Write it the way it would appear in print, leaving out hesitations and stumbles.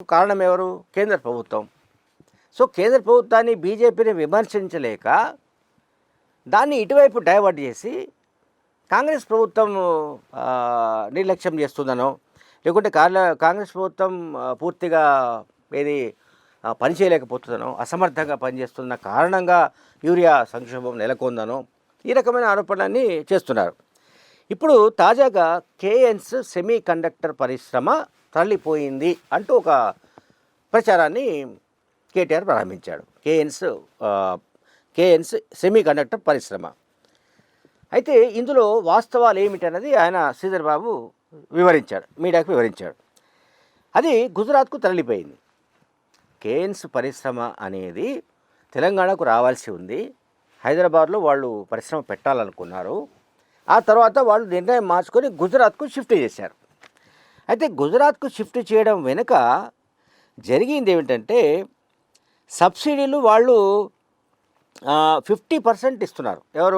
కారణం ఎవరు? కేంద్ర ప్రభుత్వం. సో కేంద్ర ప్రభుత్వాన్ని బీజేపీని విమర్శించలేక దాన్ని ఇటువైపు డైవర్ట్ చేసి కాంగ్రెస్ ప్రభుత్వం నిర్లక్ష్యం చేస్తుందనో, లేకుంటే కాంగ్రెస్ ప్రభుత్వం పూర్తిగా ఏది పని చేయలేకపోతుందనో, అసమర్థంగా పనిచేస్తున్న కారణంగా యూరియా సంక్షోభం నెలకొందనో ఈ రకమైన ఆరోపణలన్నీ చేస్తున్నారు. ఇప్పుడు తాజాగా కేఎన్స్ సెమీ కండక్టర్ పరిశ్రమ తరలిపోయింది అంటూ ఒక ప్రచారాన్ని కేటీఆర్ ప్రారంభించాడు. కేఎన్స్ సెమీ కండక్టర్ పరిశ్రమ. అయితే ఇందులో వాస్తవాలు ఏమిటన్నది ఆయన శ్రీధర్ బాబు మీడియాకు వివరించాడు. అది గుజరాత్కు తరలిపోయింది. కేఎన్స్ పరిశ్రమ అనేది తెలంగాణకు రావాల్సి ఉంది. హైదరాబాద్లో వాళ్ళు పరిశ్రమ పెట్టాలనుకున్నారు. ఆ తర్వాత వాళ్ళు నిర్ణయం మార్చుకొని గుజరాత్కు షిఫ్ట్ చేశారు. అయితే గుజరాత్కు షిఫ్ట్ చేయడం వెనుక జరిగింది ఏమిటంటే, సబ్సిడీలు వాళ్ళు 50% ఇస్తున్నారు. ఎవరు?